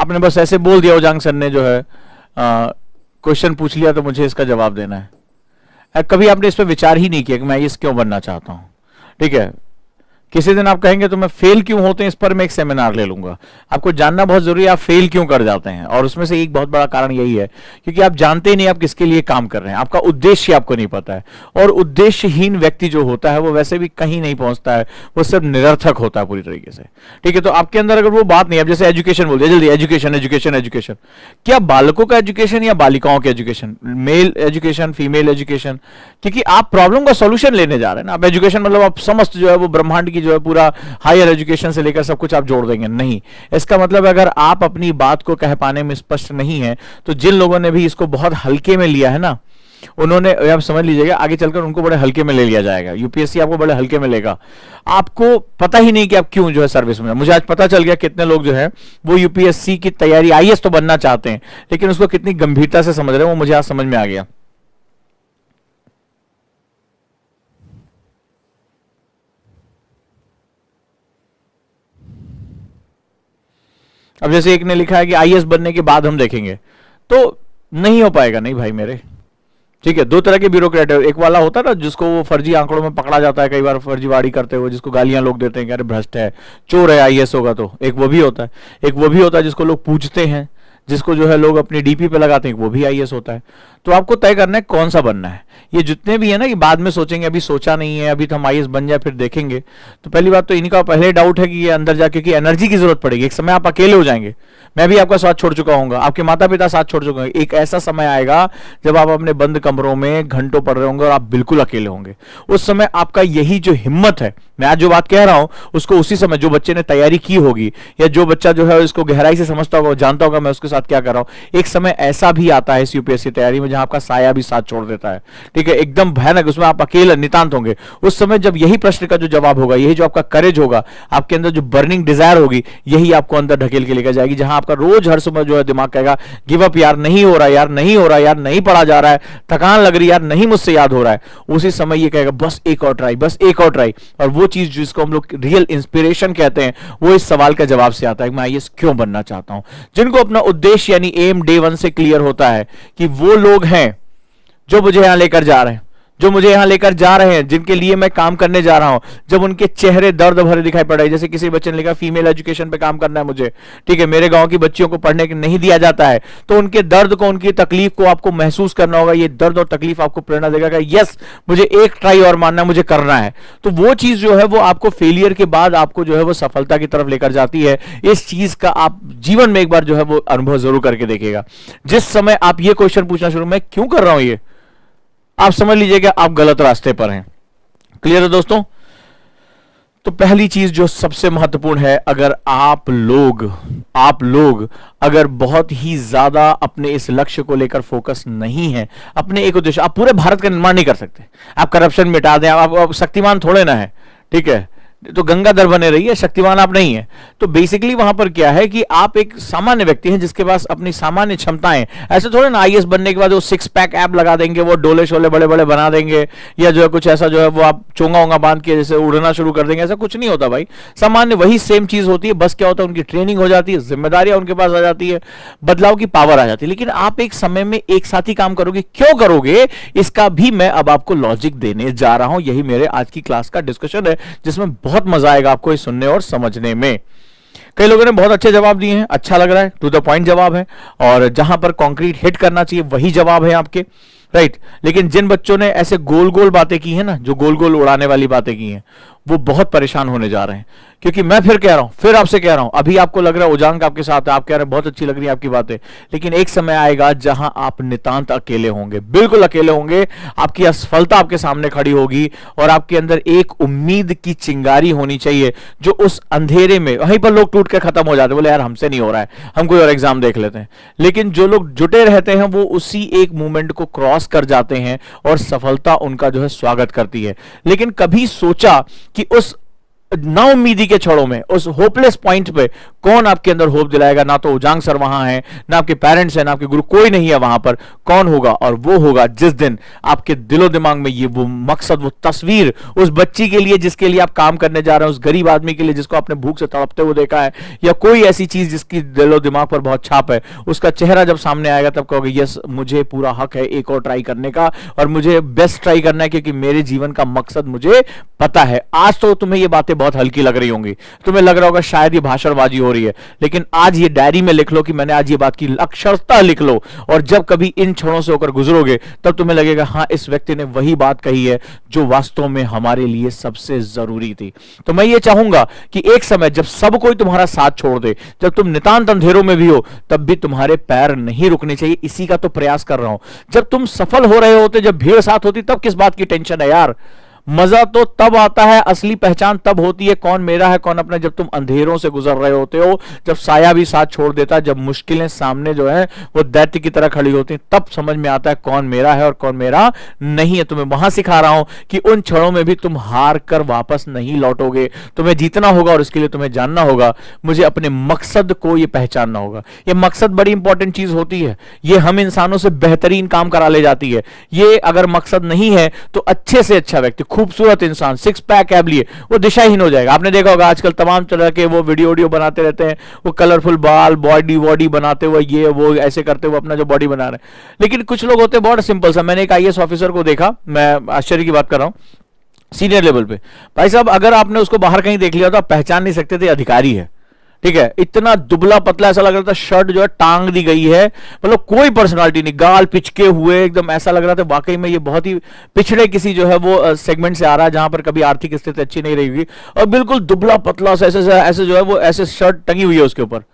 आपने बस ऐसे बोल दिया ओजांग सर ने जो है क्वेश्चन पूछ लिया तो मुझे इसका जवाब देना है। कभी आपने इस पर विचार ही नहीं किया कि मैं आईएएस क्यों बनना चाहता हूं। ठीक है, किसी दिन आप कहेंगे तो मैं फेल क्यों होते हैं इस पर मैं एक सेमिनार ले लूंगा। आपको जानना बहुत जरूरी है आप फेल क्यों कर जाते हैं, और उसमें से एक बहुत बड़ा कारण यही है क्योंकि आप जानते ही नहीं आप किसके लिए काम कर रहे हैं, आपका उद्देश्य आपको नहीं पता है। और उद्देश्यहीन व्यक्ति जो होता है वो वैसे भी कहीं नहीं पहुंचता है, वो सब निरर्थक होता है पूरी तरीके से। ठीक है, तो आपके अंदर अगर वो बात नहीं है, जैसे एजुकेशन बोल दिया जल्दी, एजुकेशन एजुकेशन एजुकेशन, क्या बालकों का एजुकेशन या बालिकाओं का education, male education female education, क्योंकि आप प्रॉब्लम का सॉल्यूशन लेने जा रहे हैं ना। आप एजुकेशन मतलब आप समस्त जो है वो ब्रह्मांड की जो है पूरा हायर एजुकेशन से लेकर सब कुछ आप जोड़ देंगे, नहीं। इसका मतलब अगर आप अपनी बात को कह पाने में स्पष्ट नहीं है तो जिन लोगों ने भी इसको बहुत हल्के में लिया है ना, उन्होंने, आप समझ लीजिएगा आगे चलकर उनको बड़े हल्के में ले लिया जाएगा। यूपीएससी आपको बड़े हल्के में लेगा, आपको पता ही नहीं कि आप क्यों जो है सर्विस में। मुझे आज पता चल गया कितने लोग जो है वो यूपीएससी की तैयारी, आईएएस तो बनना चाहते हैं लेकिन उसको कितनी गंभीरता से समझ रहे हैं, वो मुझे आज समझ में आ गया। अब जैसे एक ने लिखा है कि आईएएस बनने के बाद हम देखेंगे, तो नहीं हो पाएगा, नहीं भाई मेरे। ठीक है, दो तरह के ब्यूरोक्रेट है, एक वाला होता है ना जिसको वो फर्जी आंकड़ों में पकड़ा जाता है, कई बार फर्जीवाड़ी करते हुए, जिसको गालियां लोग देते हैं कि अरे भ्रष्ट है, चोर है, आईएएस होगा तो। एक वो भी होता है, एक वो भी होता है जिसको लोग पूछते हैं, जिसको जो है लोग अपनी डीपी पे लगाते हैं, वो भी आईएएस होता है। तो आपको तय करना है कौन सा बनना है। ये जितने भी है ना कि बाद में सोचेंगे, अभी सोचा नहीं है, अभी तो हम आईएएस बन जाए फिर देखेंगे, तो पहली बात तो इनका पहले डाउट है कि ये अंदर जाके कि एनर्जी की जरूरत पड़ेगी। एक समय आप अकेले हो जाएंगे, मैं भी आपका साथ छोड़ चुका हूंगा, आपके माता पिता साथ छोड़ चुके होंगे। एक ऐसा समय आएगा जब आप अपने बंद कमरों में घंटों पढ़ रहे होंगे और आप बिल्कुल अकेले होंगे। उस समय आपका यही जो हिम्मत है, मैं आज जो बात कह रहा हूं उसको उसी समय जो बच्चे ने तैयारी की होगी या जो बच्चा जो है इसको गहराई से समझता होगा, जानता होगा मैं उसके साथ क्या कर रहा हूं। एक समय ऐसा भी आता है इस यूपीएससी तैयारी में जहां आपका साया भी साथ छोड़ देता है। ठीक है, एकदम भयानक, उसमें आप अकेले नितांत होंगे। उस समय जब यही प्रश्न का जो जवाब होगा, यही जो आपका करेज होगा, आपके अंदर जो बर्निंग डिजायर होगी, यही आपको अंदर ढकेल के लेकर जाएगी, जहां आपका रोज हर समय जो है दिमाग कहेगा गिव अप यार, नहीं हो रहा यार, नहीं हो रहा यार, नहीं पढ़ा जा रहा है, थकान लग रही यार, नहीं मुझसे याद हो रहा है। उसी समय ये कहेगा बस एक और ट्राई, बस एक और ट्राई। और वो चीज जिसको हम लोग रियल इंस्पिरेशन कहते हैं, वो इस सवाल का जवाब से आता है मैं आईएएस क्यों बनना चाहता हूं। जिनको अपना उद्देश्य यानी एम डे 1 से क्लियर होता है कि वो लोग हैं जो मुझे यहां लेकर जा रहे हैं, जो मुझे यहां लेकर जा रहे हैं, जिनके लिए मैं काम करने जा रहा हूं, जब उनके चेहरे दर्द भरे दिखाई पड़ रहे हैं। जैसे किसी बच्चे ने लिखा फीमेल एजुकेशन पे काम करना है मुझे, ठीक है, मेरे गांव की बच्चियों को पढ़ने नहीं दिया जाता है, तो उनके दर्द को, उनकी तकलीफ को आपको महसूस करना होगा। ये दर्द और तकलीफ आपको प्रेरणा देगा कि यस मुझे एक ट्राई और मानना, मुझे करना है। तो वो चीज जो है वो आपको फेलियर के बाद आपको जो है वो सफलता की तरफ लेकर जाती है। इस चीज का आप जीवन में एक बार जो है वो अनुभव जरूर करके देखिएगा। जिस समय आप ये क्वेश्चन पूछना शुरू, मैं क्यों कर रहा हूं ये, आप समझ लीजिएगा आप गलत रास्ते पर हैं। क्लियर है दोस्तों? तो पहली चीज जो सबसे महत्वपूर्ण है, अगर आप लोग अगर बहुत ही ज्यादा अपने इस लक्ष्य को लेकर फोकस नहीं है, अपने एक उद्देश्य, आप पूरे भारत का निर्माण नहीं कर सकते। आप करप्शन मिटा दें, आप शक्तिमान थोड़े ना है, ठीक है, तो गंगाधर बने रहिए, शक्तिमान आप नहीं है। तो बेसिकली वहां पर क्या है कि आप एक सामान्य व्यक्ति हैं जिसके पास अपनी सामान्य क्षमताएं। ऐसे थोड़े ना आईएएस बनने के बाद वो 6 पैक ऐप लगा देंगे, वो डोले शोले बड़े बड़े बना देंगे, या जो है कुछ ऐसा जो है वो आप चोंगा वोंगा बांध के जैसे उड़ना शुरू कर देंगे। ऐसा कुछ नहीं होता भाई, सामान्य वही सेम चीज होती है। बस क्या होता है, उनकी ट्रेनिंग हो जाती है, जिम्मेदारियां उनके पास आ जाती है, बदलाव की पावर आ जाती है। लेकिन आप एक समय में एक साथ ही काम करोगे, क्यों करोगे, इसका भी मैं अब आपको लॉजिक देने जा रहा हूं। यही मेरे आज की क्लास का डिस्कशन है, जिसमें बहुत मजा आएगा आपको ये सुनने और समझने में। कई लोगों ने बहुत अच्छे जवाब दिए हैं, अच्छा लग रहा है, टू द पॉइंट जवाब है, और जहां पर कंक्रीट हिट करना चाहिए वही जवाब है आपके, राइट। लेकिन जिन बच्चों ने ऐसे गोल गोल बातें की हैं ना, जो गोल गोल उड़ाने वाली बातें की हैं, वो बहुत परेशान होने जा रहे हैं। क्योंकि मैं फिर कह रहा हूं, फिर आपसे कह रहा हूं, अभी आपको लग रहा है उजांग आपके साथ है, आप कह रहे हैं बहुत अच्छी लग रही है आपकी बातें, लेकिन एक समय आएगा जहां आप नितांत अकेले होंगे, बिल्कुल अकेले होंगे। आपकी असफलता आपके सामने खड़ी होगी और आपके अंदर एक उम्मीद की चिंगारी होनी चाहिए, जो उस अंधेरे में, वहीं पर लोग टूट के खत्म हो जाते हैं, बोले यार हमसे नहीं हो रहा है, हम कोई और एग्जाम देख लेते हैं। लेकिन जो लोग जुटे रहते हैं वो उसी एक मूवमेंट को क्रॉस कर जाते हैं और सफलता उनका जो है स्वागत करती है। लेकिन कभी सोचा कि उस नाउम्मीदी के क्षणों में, उस होपलेस पॉइंट पे कौन आपके अंदर होप दिलाएगा? ना तो उजांग सर वहां है, ना आपके पेरेंट्स हैं, ना आपके गुरु, कोई नहीं है वहां पर। कौन होगा? और वो होगा जिस दिन आपके दिलो दिमाग में ये वो मकसद, वो तस्वीर उस बच्ची के लिए जिसके लिए आप काम करने जा रहे हैं, उस गरीब आदमी के लिए जिसको आपने भूख से तड़पते हुए देखा है, या कोई ऐसी चीज जिसकी दिलो दिमाग पर बहुत छाप है, उसका चेहरा जब सामने आएगा तब कहोगे यस, मुझे पूरा हक है एक और ट्राई करने का, और मुझे बेस्ट ट्राई करना है, क्योंकि मेरे जीवन का मकसद मुझे पता है। आज तो तुम्हें ये बातें बहुत हल्की लग रही होंगी, तुम्हें लग रहा होगा शायद ये भाषणबाजी हो रही है, लेकिन आज ये डायरी में लिख लो कि मैंने आज ये बात की, अक्षरशः लिख लो, और जब कभी इन क्षणों से होकर गुजरोगे तब तुम्हें लगेगा हाँ, इस व्यक्ति ने वही बात कही है जो वास्तव में हमारे लिए सबसे जरूरी थी। तो मैं ये चाहूंगा कि एक समय जब सब कोई तुम्हारा साथ छोड़ दे, जब तुम नितांत अंधेरों में भी हो, तब भी तुम्हारे पैर नहीं रुकने चाहिए। इसी का तो प्रयास कर रहा हूं। जब तुम सफल हो रहे होते, जब भीड़ साथ होती, तब किस बात की टेंशन है यार? मजा तो तब आता है, असली पहचान तब होती है कौन मेरा है कौन अपना, जब तुम अंधेरों से गुजर रहे होते हो, जब साया भी साथ छोड़ देता, जब मुश्किलें सामने जो है वो दैत्य की तरह खड़ी होती, तब समझ में आता है कौन मेरा है और कौन मेरा नहीं है। तुम्हें वहां सिखा रहा हूं कि उन क्षणों में भी तुम हार कर वापस नहीं लौटोगे, तुम्हें जीतना होगा, और इसके लिए तुम्हें जानना होगा, मुझे अपने मकसद को ये पहचानना होगा। ये मकसद बड़ी इंपॉर्टेंट चीज होती है, ये हम इंसानों से बेहतरीन काम करा ले जाती है। ये अगर मकसद नहीं है तो अच्छे से अच्छा व्यक्ति, खूबसूरत इंसान, सिक्स पैक एब लिए, वो दिशाहीन हो जाएगा। आपने देखा होगा आजकल तमाम तरह के वो वीडियो बनाते रहते हैं, वो कलरफुल बाल, बॉडी बनाते हुए, ये वो ऐसे करते हुए अपना जो बॉडी बना रहे हैं। लेकिन कुछ लोग होते हैं बहुत सिंपल सा। मैंने एक आईएएस ऑफिसर को देखा, मैं आश्चर्य की बात कर रहा हूं, सीनियर लेवल पे, भाई साहब अगर आपने उसको बाहर कहीं देख लिया तो आप पहचान नहीं सकते थे अधिकारी है, ठीक है? इतना दुबला पतला, ऐसा लग रहा था शर्ट जो है टांग दी गई है, मतलब कोई पर्सनालिटी नहीं, गाल पिचके हुए एकदम, ऐसा लग रहा था वाकई में ये बहुत ही पिछड़े किसी जो है वो सेगमेंट से आ रहा है, जहां पर कभी आर्थिक स्थिति अच्छी नहीं रही होगी, और बिल्कुल दुबला पतला ऐसे जो है वो ऐसे शर्ट टंगी हुई है उसके ऊपर।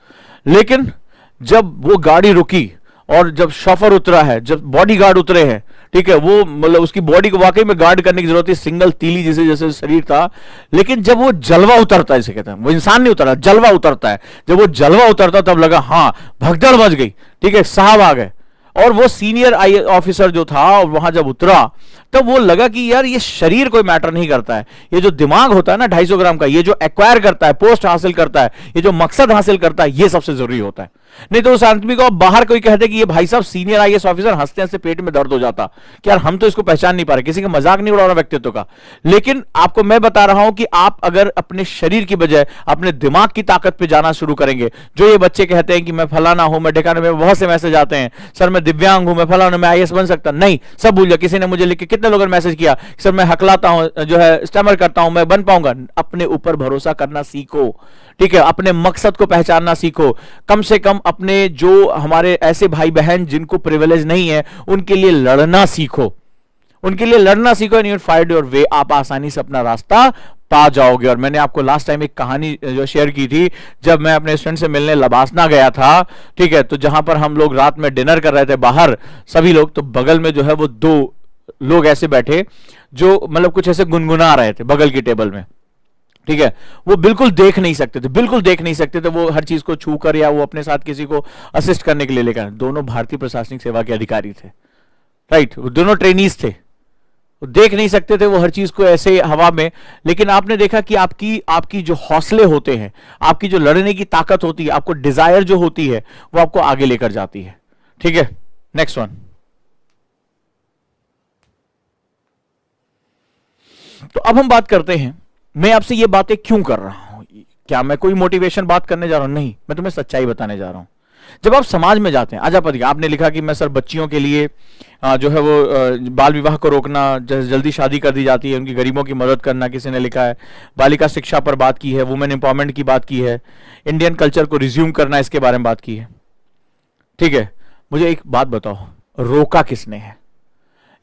लेकिन जब वो गाड़ी रुकी और जब शॉफर उतरा है, जब बॉडीगार्ड उतरे हैं, ठीक है, वो मतलब उसकी बॉडी को वाकई में गार्ड करने की जरूरत थी, सिंगल तीली जैसे जैसे शरीर था, लेकिन जब वो जलवा उतरता है, इसे कहते हैं, वो इंसान नहीं उतरता, जलवा उतरता है, जब वो जलवा उतरता तब लगा हाँ भगदड़ मच गई, ठीक है, साहब आ गए। और वो सीनियर आईएएस ऑफिसर जो था और वहां जब उतरा तब वो लगा कि यार ये शरीर कोई मैटर नहीं करता है, ये जो दिमाग होता है ना 250 ग्राम का, ये जो एक्वायर करता है, पोस्ट हासिल करता है, ये जो मकसद हासिल करता है, ये सबसे जरूरी होता है। नहीं तो उस आदमी को बाहर कोई कहते कि ये भाई साहब सीनियर आईएएस ऑफिसर, हंसते हंसते पेट में दर्द हो जाता कि यार हम तो इसको पहचान नहीं पा रहे, किसी का मजाक नहीं उड़ा रहा व्यक्तित्व का। लेकिन आपको मैं बता रहा हूं कि आप अगर अपने शरीर की बजाय अपने दिमाग की ताकत पे जाना शुरू करेंगे, जो ये बच्चे कहते हैं कि मैं फलाना हूं, मैं ढिकाने में, बहुत से मैसेज आते हैं, सर मैं दिव्यांग हूं, मैं फलाना, मैं आईएएस बन सकता नहीं, सब भूल जाए। किसी ने मुझे लिख के, कितने लोगों ने मैसेज किया सर मैं हकलाता हूं, जो है स्टैमर करता हूं, मैं बन पाऊंगा। अपने ऊपर भरोसा करना सीखो, ठीक है, अपने मकसद को पहचानना सीखो। कम से कम अपने जो हमारे ऐसे भाई बहन जिनको प्रिविलेज नहीं है उनके लिए लड़ना सीखो, उनके लिए लड़ना सीखो, and you find your way, आप आसानी से अपना रास्ता पा जाओगे। और मैंने आपको लास्ट टाइम एक कहानी जो शेयर की थी, जब मैं अपने स्टूडेंट से मिलने लबासना गया था, ठीक है, तो जहां पर हम लोग रात में डिनर कर रहे थे बाहर सभी लोग, तो बगल में जो है वो 2 लोग ऐसे बैठे जो मतलब कुछ ऐसे गुनगुना रहे थे बगल की टेबल में, ठीक है, वो बिल्कुल देख नहीं सकते थे, बिल्कुल देख नहीं सकते थे, वो हर चीज को छू कर या वो अपने साथ किसी को असिस्ट करने के लिए लेकर, दोनों भारतीय प्रशासनिक सेवा के अधिकारी थे, राइट, वो दोनों ट्रेनीज थे, वो देख नहीं सकते थे वो हर चीज को ऐसे हवा में। लेकिन आपने देखा कि आपकी जो हौसले होते हैं, आपकी जो लड़ने की ताकत होती है, आपको डिजायर जो होती है, वो आपको आगे लेकर जाती है, ठीक है। नेक्स्ट वन, तो अब हम बात करते हैं, मैं आपसे ये बातें क्यों कर रहा हूं, क्या मैं कोई मोटिवेशन बात करने जा रहा हूं, नहीं, मैं तुम्हें सच्चाई बताने जा रहा हूं। जब आप समाज में जाते हैं, आजापति आपने लिखा कि मैं सर बच्चियों के लिए जो है वो बाल विवाह को रोकना, जल्दी शादी कर दी जाती है, उनकी गरीबों की मदद करना, किसी ने लिखा है बालिका शिक्षा पर बात की है, वुमेन एम्पावरमेंट की बात की है, इंडियन कल्चर को रिज्यूम करना, इसके बारे में बात की है, ठीक है। मुझे एक बात बताओ, रोका किसने है?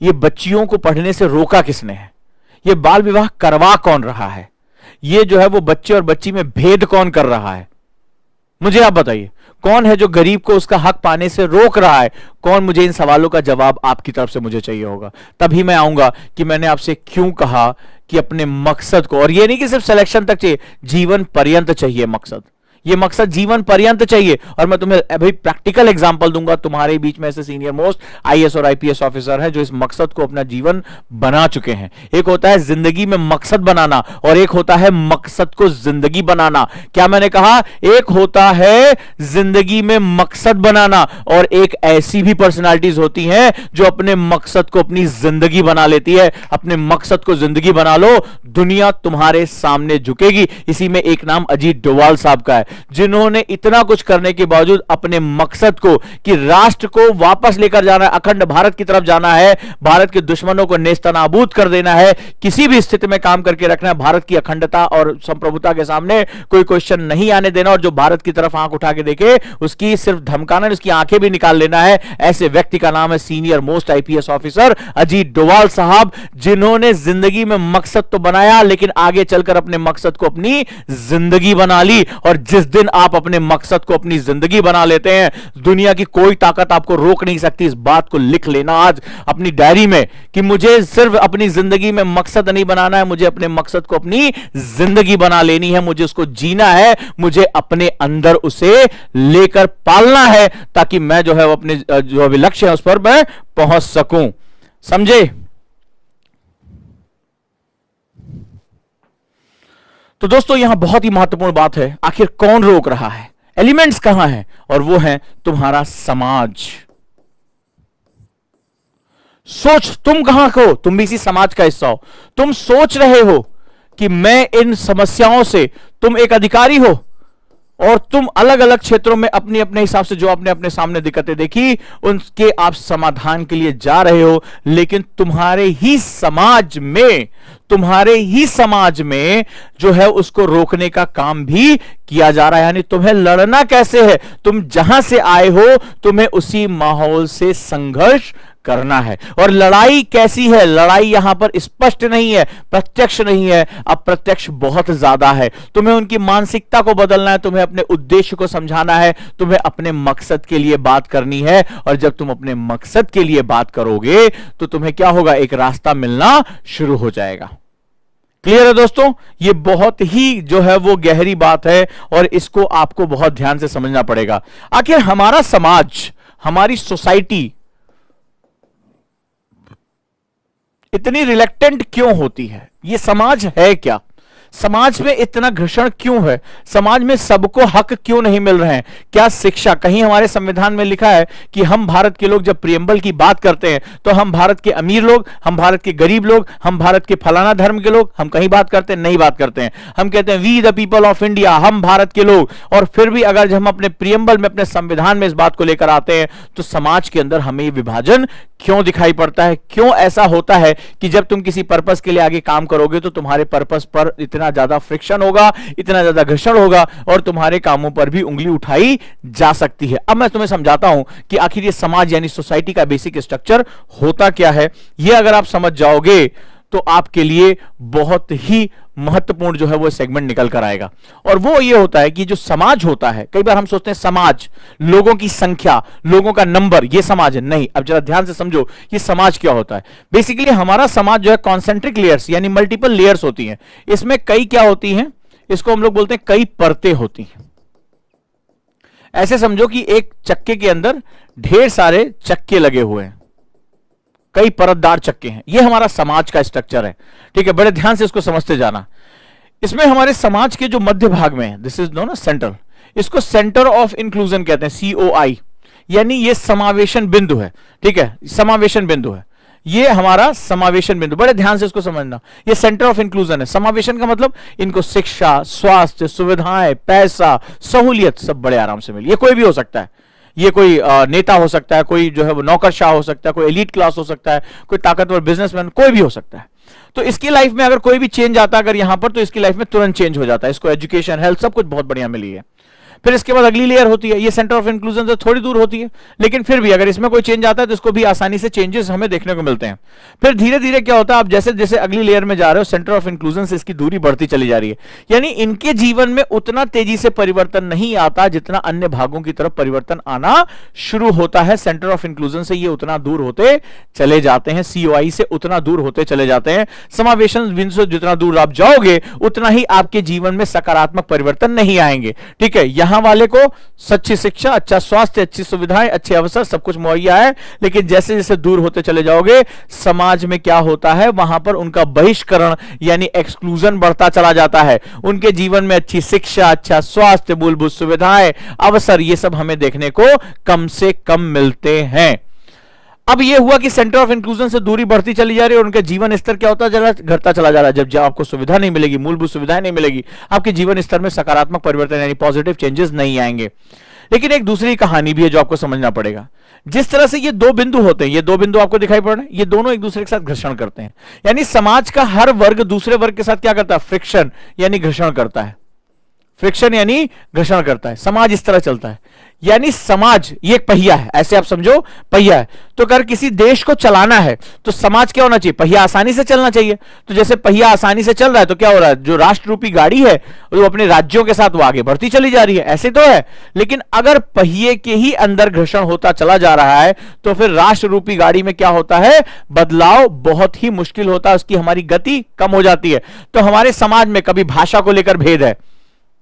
ये बच्चियों को पढ़ने से रोका किसने है? ये बाल विवाह करवा कौन रहा है? ये जो है वो बच्चे और बच्ची में भेद कौन कर रहा है? मुझे आप बताइए, कौन है जो गरीब को उसका हक पाने से रोक रहा है? कौन? मुझे इन सवालों का जवाब आपकी तरफ से मुझे चाहिए होगा, तभी मैं आऊंगा कि मैंने आपसे क्यों कहा कि अपने मकसद को, और ये नहीं कि सिर्फ सिलेक्शन तक चाहिए, जीवन पर्यंत चाहिए मकसद। ये मकसद जीवन पर्यंत चाहिए। और मैं तुम्हें अभी प्रैक्टिकल एग्जांपल दूंगा, तुम्हारे बीच में ऐसे सीनियर मोस्ट आईएएस और आईपीएस ऑफिसर हैं जो इस मकसद को अपना जीवन बना चुके हैं। एक होता है जिंदगी में मकसद बनाना और एक होता है मकसद को जिंदगी बनाना। क्या मैंने कहा? एक होता है जिंदगी में मकसद बनाना और एक ऐसी भी पर्सनालिटीज होती हैं जो अपने मकसद को अपनी जिंदगी बना लेती है। अपने मकसद को जिंदगी बना लो, दुनिया तुम्हारे सामने झुकेगी। इसी में एक नाम अजीत डोभाल साहब का है, जिन्होंने इतना कुछ करने के बावजूद अपने मकसद को कि राष्ट्र को वापस लेकर जाना है, अखंड भारत की तरफ जाना है, भारत के दुश्मनों को नेस्तनाबूद कर देना है, किसी भी स्थिति में काम करके रखना है, भारत की अखंडता और संप्रभुता के सामने कोई क्वेश्चन नहीं आने देना, और जो भारत की तरफ आंख उठा के देखे उसकी सिर्फ धमकाना, उसकी आंखें भी निकाल लेना है। ऐसे व्यक्ति का नाम है senior most IPS officer Ajit Doval साहब, जिन्होंने जिंदगी में मकसद तो बनाया लेकिन आगे चलकर अपने मकसद को अपनी जिंदगी बना ली। और जिस दिन आप अपने मकसद को अपनी जिंदगी बना लेते हैं, दुनिया की कोई ताकत आपको रोक नहीं सकती। इस बात को लिख लेना आज अपनी डायरी में कि मुझे सिर्फ अपनी जिंदगी में मकसद नहीं बनाना है, मुझे अपने मकसद को अपनी जिंदगी बना लेनी है, मुझे उसको जीना है, मुझे अपने अंदर उसे लेकर पालना है, ताकि मैं जो है वो अपने जो भी लक्ष्य है उस पर मैं पहुंच सकूं। समझे? तो दोस्तों यहां बहुत ही महत्वपूर्ण बात है, आखिर कौन रोक रहा है, एलिमेंट्स कहां हैं, और वो है तुम्हारा समाज। सोच, तुम कहां हो? तुम भी इसी समाज का हिस्सा हो। तुम सोच रहे हो कि मैं इन समस्याओं से, तुम एक अधिकारी हो और तुम अलग अलग क्षेत्रों में अपने अपने हिसाब से जो आपने अपने सामने दिक्कतें देखी उनके आप समाधान के लिए जा रहे हो, लेकिन तुम्हारे ही समाज में जो है उसको रोकने का काम भी किया जा रहा है। यानी तुम्हें लड़ना कैसे है? तुम जहां से आए हो तुम्हें उसी माहौल से संघर्ष करना है। और लड़ाई कैसी है? लड़ाई यहां पर स्पष्ट नहीं है, प्रत्यक्ष नहीं है, अप्रत्यक्ष बहुत ज्यादा है। तुम्हें उनकी मानसिकता को बदलना है, तुम्हें अपने उद्देश्य को समझाना है, तुम्हें अपने मकसद के लिए बात करनी है। और जब तुम अपने मकसद के लिए बात करोगे तो तुम्हें क्या होगा? एक रास्ता मिलना शुरू हो जाएगा। क्लियर है दोस्तों? ये बहुत ही जो है वो गहरी बात है और इसको आपको बहुत ध्यान से समझना पड़ेगा। आखिर हमारा समाज, हमारी सोसाइटी इतनी रिलेक्टेंट क्यों होती है? ये समाज है क्या? समाज में इतना घर्षण क्यों है? समाज में सबको हक क्यों नहीं मिल रहे हैं? क्या शिक्षा, कहीं हमारे संविधान में लिखा है कि हम भारत के लोग जब प्रियम्बल की बात करते हैं तो हम भारत के अमीर लोग, हम भारत के गरीब लोग, हम भारत के फलाना धर्म के लोग, हम कहीं बात करते हैं? नहीं बात करते हैं। हम कहते हैं we the people of India, हम भारत के लोग। और फिर भी अगर हम अपने प्रियम्बल में, अपने संविधान में इस बात को लेकर आते हैं तो समाज के अंदर हमें विभाजन क्यों दिखाई पड़ता है? क्यों ऐसा होता है कि जब तुम किसी पर्पस के लिए आगे काम करोगे तो तुम्हारे पर्पस पर इतना ज्यादा फ्रिक्शन होगा, इतना ज्यादा घर्षण होगा और तुम्हारे कामों पर भी उंगली उठाई जा सकती है। अब मैं तुम्हें समझाता हूं कि आखिर ये समाज यानी सोसाइटी का बेसिक स्ट्रक्चर होता क्या है। ये अगर आप समझ जाओगे तो आपके लिए बहुत ही महत्वपूर्ण जो है वो सेगमेंट निकल कर आएगा। और वो ये होता है कि जो समाज होता है, कई बार हम सोचते हैं समाज, लोगों की संख्या, लोगों का नंबर, ये समाज है। नहीं, अब जरा ध्यान से समझो ये समाज क्या होता है। बेसिकली हमारा समाज जो है कॉन्सेंट्रिक लेयर्स यानी मल्टीपल लेयर्स होती हैं। इसमें कई क्या होती हैं? इसको हम लोग बोलते हैं कई परतें होती हैं। ऐसे समझो कि एक चक्के के अंदर ढेर सारे चक्के लगे हुए हैं, कई परतदार चक्के हैं। यह हमारा समाज का स्ट्रक्चर है। ठीक है, बड़े ध्यान से इसको समझते जाना। इसमें हमारे समाज के जो मध्य भाग में है, दिस इज नोन सेंटर, इसको सेंटर ऑफ इंक्लूजन कहते हैं, COI, यानी ये समावेशन बिंदु है। ठीक है, समावेशन बिंदु है, ये हमारा समावेशन बिंदु। बड़े ध्यान से इसको समझना, ये सेंटर ऑफ इंक्लूजन है। समावेशन का मतलब इनको शिक्षा, स्वास्थ्य, सुविधाएं, पैसा, सहूलियत सब बड़े आराम से मिले। ये कोई भी हो सकता है, ये कोई नेता हो सकता है, कोई जो है वो नौकरशाह हो सकता है, कोई एलीट क्लास हो सकता है, कोई ताकतवर बिजनेसमैन, कोई भी हो सकता है। तो इसकी लाइफ में अगर कोई भी चेंज आता है अगर यहां पर, तो इसकी लाइफ में तुरंत चेंज हो जाता है। इसको एजुकेशन, हेल्थ सब कुछ बहुत बढ़िया मिली है। फिर इसके बाद अगली लेयर होती है, ये सेंटर ऑफ इंक्लूजन से थोड़ी दूर होती है, लेकिन फिर भी अगर इसमें कोई चेंज आता है तो इसको भी आसानी से चेंजेस हमें देखने को मिलते हैं। फिर धीरे धीरे क्या होता है, आप जैसे जैसे अगली लेयर में जा रहे हो सेंटर ऑफ इंक्लूजन से इसकी दूरी बढ़ती चली जा रही है, यानी इनके जीवन में उतना तेजी से परिवर्तन नहीं आता जितना अन्य भागों की तरफ परिवर्तन आना शुरू होता है। सेंटर ऑफ इंक्लूजन से ये उतना दूर होते चले जाते हैं, सीओआई से उतना दूर होते चले जाते हैं। समावेशन बिंदु से जितना दूर आप जाओगे उतना ही आपके जीवन में सकारात्मक परिवर्तन नहीं आएंगे। ठीक है, यहां वाले को अच्छी शिक्षा, अच्छा स्वास्थ्य, अच्छी सुविधाएं, अच्छे अवसर सब कुछ मुहैया है, लेकिन जैसे जैसे दूर होते चले जाओगे समाज में क्या होता है, वहां पर उनका बहिष्करण यानी एक्सक्लूजन बढ़ता चला जाता है। उनके जीवन में अच्छी शिक्षा, अच्छा स्वास्थ्य, मूलभूत सुविधाएं, अवसर, ये सब हमें देखने को कम से कम मिलते हैं। अब ये हुआ कि सेंटर ऑफ इंक्लूजन से दूरी बढ़ती चली जा रही है और उनका जीवन स्तर क्या होता जा रहा है, घटता चला जा रहा है। जब आपको सुविधा नहीं मिलेगी, मूलभूत सुविधाएं नहीं मिलेगी, आपके जीवन स्तर में सकारात्मक परिवर्तन यानी पॉजिटिव चेंजेस नहीं आएंगे। लेकिन एक दूसरी कहानी भी है जो आपको समझना पड़ेगा। जिस तरह से ये दो बिंदु होते हैं, ये दो बिंदु आपको दिखाई पड़ रहे हैं, ये दोनों एक दूसरे के साथ घर्षण करते हैं, यानी समाज का हर वर्ग दूसरे वर्ग के साथ क्या करता है, फ्रिक्शन यानी घर्षण करता है। फ्रिक्शन यानी घर्षण करता है। समाज इस तरह चलता है, यानी समाज ये एक पहिया है, ऐसे आप समझो पहिया है। तो अगर किसी देश को चलाना है तो समाज क्या होना चाहिए, पहिया आसानी से चलना चाहिए। तो जैसे पहिया आसानी से चल रहा है तो क्या हो रहा है, जो राष्ट्र रूपी गाड़ी है वो अपने राज्यों के साथ वो आगे बढ़ती चली जा रही है, ऐसे तो है। लेकिन अगर पहिए के ही अंदर घर्षण होता चला जा रहा है तो फिर राष्ट्र रूपी गाड़ी में क्या होता है, बदलाव बहुत ही मुश्किल होता है, उसकी हमारी गति कम हो जाती है। तो हमारे समाज में कभी भाषा को लेकर भेद है,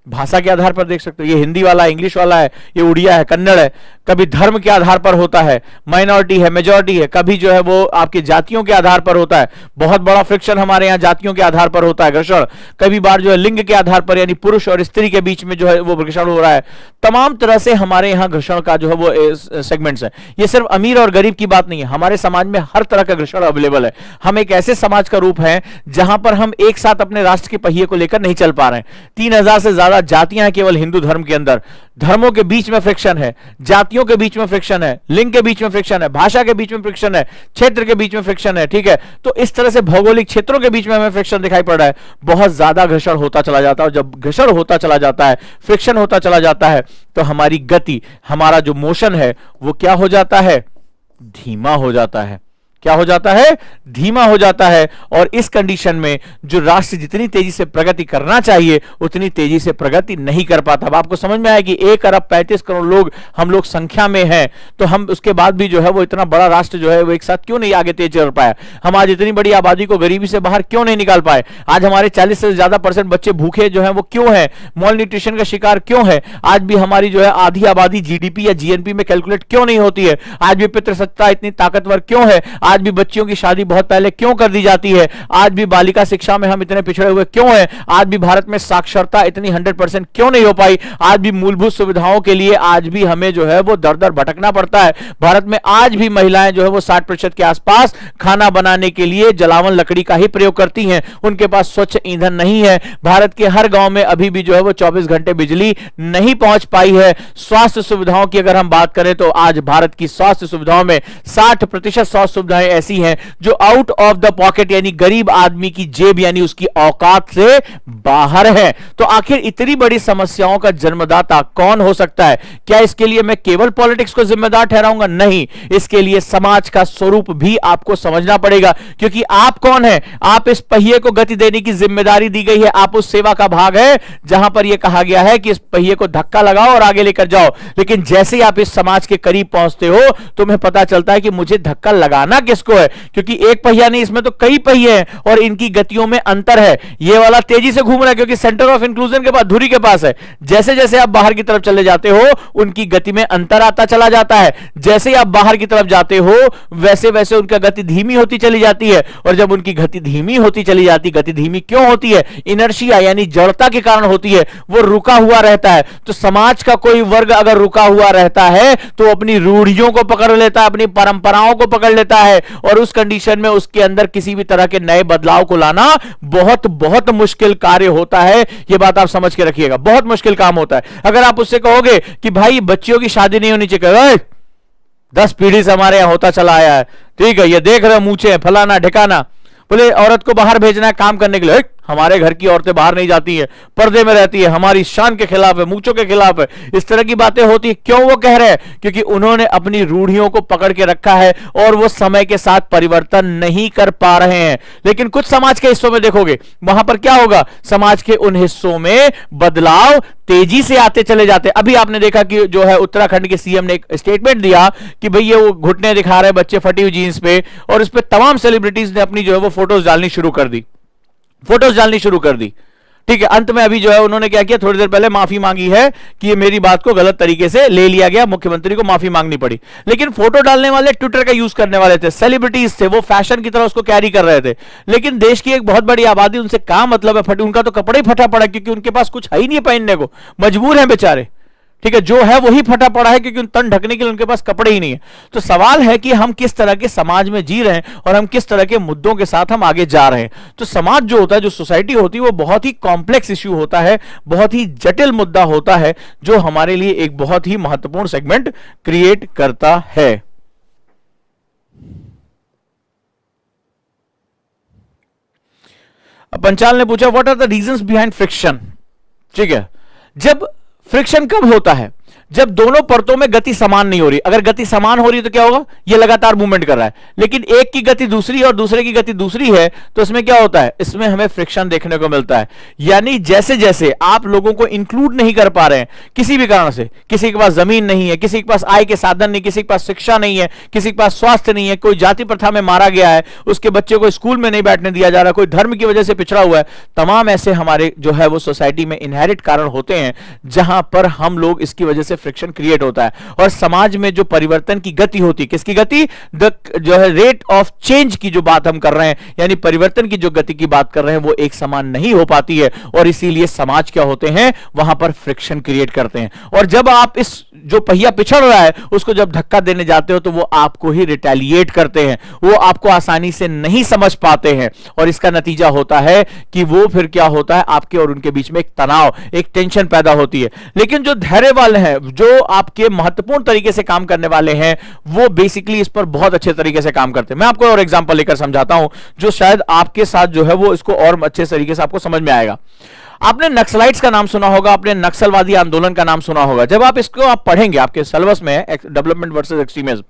भाषा के आधार पर देख सकते हो, ये हिंदी वाला है, इंग्लिश वाला है, ये उड़िया है, कन्नड़ है। कभी धर्म के आधार पर होता है, माइनॉरिटी है, मेजॉरिटी है। कभी जो है वो आपकी जातियों के आधार पर होता है, बहुत बड़ा फ्रिक्शन हमारे यहाँ जातियों के आधार पर होता है घर्षण। कभी बार जो है लिंग के आधार पर यानी पुरुष और स्त्री के बीच में जो है वो घर्षण हो रहा है। तमाम तरह से हमारे यहाँ घर्षण का जो है वो सेगमेंट्स है। ये सिर्फ अमीर और गरीब की बात नहीं है, हमारे समाज में हर तरह का घर्षण अवेलेबल है। हम एक ऐसे समाज का रूप है जहां पर हम एक साथ अपने राष्ट्र के पहिए को लेकर नहीं चल पा रहे हैं। 3000 से ज्यादा जातियां हैं केवल हिंदू धर्म के अंदर। धर्मों के बीच में फ्रिक्शन है, जातियों के बीच में फ्रिक्शन है, लिंग के बीच में फ्रिक्शन है, भाषा के बीच में फ्रिक्शन है, क्षेत्र के बीच में फ्रिक्शन है। ठीक है, तो इस तरह से भौगोलिक क्षेत्रों के बीच में हमें फ्रिक्शन दिखाई पड़ रहा है। बहुत ज्यादा घर्षण होता चला जाता है और जब घर्षण होता चला जाता है, फ्रिक्शन होता चला जाता है, तो हमारी गति, हमारा जो मोशन है वो क्या हो जाता है, धीमा हो जाता है। क्या हो जाता है, धीमा हो जाता है। और इस कंडीशन में जो राष्ट्र जितनी तेजी से प्रगति करना चाहिए उतनी तेजी से प्रगति नहीं कर पाता। अब आपको समझ में आया कि 1 अरब 35 करोड़ लोग हम लोग संख्या में हैं, तो हम उसके बाद भी जो है वो इतना बड़ा राष्ट्र जो है वो एक साथ क्यों नहीं आगे तेज चल पाया। हम आज इतनी बड़ी आबादी को गरीबी से बाहर क्यों नहीं निकाल पाए। आज हमारे 40 से ज्यादा % बच्चे भूखे जो है वो क्यों है, मॉल न्यूट्रिशन का शिकार क्यों है। आज भी हमारी जो है आधी आबादी जीडीपी या जीएनपी में कैलकुलेट क्यों नहीं होती है। आज भी पितृसत्ता इतनी ताकतवर क्यों है। आज भी बच्चियों की शादी बहुत पहले क्यों कर दी जाती है। आज भी बालिका शिक्षा में हम इतने पिछड़े हुए क्यों हैं। आज भी भारत में साक्षरता इतनी 100% क्यों नहीं हो पाई। आज भी मूलभूत सुविधाओं के लिए आज भी हमें जो है वो दर दर भटकना पड़ता है। भारत में आज भी महिलाएं जो है वो 60% के आसपास खाना बनाने के लिए जलावन लकड़ी का ही प्रयोग करती हैं। उनके पास स्वच्छ ईंधन नहीं है। भारत के हर गांव में अभी भी जो है वो 24 घंटे बिजली नहीं पहुंच पाई है। स्वास्थ्य सुविधाओं की अगर हम बात करें तो आज भारत की स्वास्थ्य सुविधाओं में 60% स्वास्थ्य सुविधाएं ऐसी हैं जो आउट ऑफ द पॉकेट यानी गरीब आदमी की जेब यानी उसकी औकात से बाहर है। तो आखिर इतनी बड़ी समस्याओं का जन्मदाता कौन हो सकता है। क्या इसके लिए मैं केवल पॉलिटिक्स को जिम्मेदार ठहराऊंगा, नहीं, इसके लिए समाज का स्वरूप भी आपको समझना पड़ेगा। क्योंकि आप कौन है, आप इस पहिए को गति देने की जिम्मेदारी दी गई है। आप उस सेवा का भाग है जहां पर यह कहा गया है कि इस पहिए को धक्का लगाओ और आगे लेकर जाओ। लेकिन जैसे ही आप इस समाज के करीब पहुंचते हो तुम्हें पता चलता है कि मुझे धक्का लगाना किसको है। क्योंकि एक पहिया नहीं, इसमें तो कई पहिए हैं और इनकी गतियों में अंतर है। ये वाला तेजी से घूम रहा है क्योंकि सेंटर ऑफ इंक्लूजन के पास, धुरी के पास है। जैसे जैसे आप बाहर की तरफ चले जाते हो उनकी गति में अंतर आता चला जाता है। जैसे ही आप बाहर की तरफ जाते हो वैसे वैसे उनका गति धीमी होती चली जाती है। और जब उनकी गति धीमी होती चली जाती, गति धीमी क्यों होती है, इनर्शिया यानी जड़ता के कारण होती है। वो रुका हुआ रहता है। तो समाज का कोई वर्ग अगर रुका हुआ रहता है तो अपनी रूढ़ियों को पकड़ लेता है, अपनी परंपराओं को पकड़ लेता है और उस कंडीशन में उसके अंदर किसी भी तरह के नए बदलाव को लाना बहुत बहुत मुश्किल कार्य होता है। यह बात आप समझ के रखिएगा, बहुत मुश्किल काम होता है। अगर आप उससे कहोगे कि भाई बच्चियों की शादी नहीं होनी चाहिए, 10 पीढ़ी से हमारे यहां होता चला आया है, ठीक है, ये देख रहे मूछे फलाना ढिकाना, बोले औरत को बाहर भेजना है काम करने के लिए, हमारे घर की औरतें बाहर नहीं जाती है, पर्दे में रहती है, हमारी शान के खिलाफ है, मूंछों के खिलाफ है, इस तरह की बातें होती है। क्यों वो कह रहे हैं? क्योंकि उन्होंने अपनी रूढ़ियों को पकड़ के रखा है और वो समय के साथ परिवर्तन नहीं कर पा रहे हैं। लेकिन कुछ समाज के हिस्सों में देखोगे, वहां पर क्या होगा, समाज के उन हिस्सों में बदलाव तेजी से आते चले जाते। अभी आपने देखा कि जो है उत्तराखंड के सीएम ने एक स्टेटमेंट दिया कि भई ये वो घुटने दिखा रहे बच्चे फटी हुई जीन्स पे, और इस पे तमाम सेलिब्रिटीज ने अपनी जो है वो फोटोज डालनी शुरू कर दी, ठीक है। अंत में अभी जो है उन्होंने क्या किया, थोड़ी देर पहले माफी मांगी है कि ये मेरी बात को गलत तरीके से ले लिया गया, मुख्यमंत्री को माफी मांगनी पड़ी। लेकिन फोटो डालने वाले ट्विटर का यूज करने वाले थे, सेलिब्रिटीज थे, वो फैशन की तरह उसको कैरी कर रहे थे। लेकिन देश की एक बहुत बड़ी आबादी, उनसे क्या मतलब है फटी, उनका तो कपड़ा ही फटा पड़ा, क्योंकि उनके पास कुछ है ही नहीं पहनने को, मजबूर है बेचारे, ठीक है। जो है वही फटा पड़ा है क्योंकि तन ढकने के लिए उनके पास कपड़े ही नहीं है। तो सवाल है कि हम किस तरह के समाज में जी रहे हैं और हम किस तरह के मुद्दों के साथ हम आगे जा रहे हैं। तो समाज जो होता है, जो सोसाइटी होती है, वो बहुत ही कॉम्प्लेक्स इश्यू होता है, बहुत ही जटिल मुद्दा होता है, जो हमारे लिए एक बहुत ही महत्वपूर्ण सेगमेंट क्रिएट करता है। पंचाल ने पूछा what are the reasons behind friction, ठीक है। जब फ्रिक्शन कब होता है? जब दोनों परतों में गति समान नहीं हो रही। अगर गति समान हो रही है तो क्या होगा, ये लगातार मूवमेंट कर रहा है, लेकिन एक की गति दूसरी है और दूसरे की गति दूसरी है, तो इसमें क्या होता है, इसमें हमें फ्रिक्शन देखने को मिलता है। यानी जैसे जैसे आप लोगों को इंक्लूड नहीं कर पा रहे हैं किसी भी कारण से, किसी के पास जमीन नहीं है, किसी के पास आय के साधन नहीं, किसी के पास शिक्षा नहीं है, किसी के पास स्वास्थ्य नहीं है, कोई जाति प्रथा में मारा गया है, उसके बच्चे को स्कूल में नहीं बैठने दिया जा रहा, कोई धर्म की वजह से पिछड़ा हुआ है, तमाम ऐसे हमारे जो है वो सोसाइटी में इनहेरिट कारण होते हैं जहां पर हम लोग इसकी वजह से फ्रिक्शन क्रिएट होता है। और समाज में जो परिवर्तन की गति होती है, किसकी गति, जो है रेट ऑफ चेंज की जो बात हम कर रहे हैं, यानी परिवर्तन की जो गति की बात कर रहे हैं, वो एक समान नहीं हो पाती है, और इसीलिए समाज क्या होते हैं, वहां पर फ्रिक्शन क्रिएट करते हैं। और जब आप इस जो पहिया पिछड़ रहा है उसको जब धक्का देने जाते हो तो वो आपको ही रिटेलिएट करते हैं, वो आपको आसानी से नहीं समझ पाते हैं, और इसका नतीजा होता है कि वो फिर क्या होता है, आपके और उनके बीच में एक तनाव, एक टेंशन पैदा होती है। लेकिन जो धैर्य वाले हैं, जो आपके महत्वपूर्ण तरीके से काम करने वाले हैं, वो बेसिकली इस पर बहुत अच्छे तरीके से काम करते हैं। मैं आपको और एग्जांपल लेकर समझाता हूं जो शायद आपके साथ जो है वो इसको और अच्छे तरीके से आपको समझ में आएगा। आपने नक्सलाइट्स का नाम सुना होगा, आपने नक्सलवादी आंदोलन का नाम सुना होगा। जब आप इसको आप पढ़ेंगे, आपके सिलेबस में डेवलपमेंट वर्सेस एक्सट्रीमिज्म,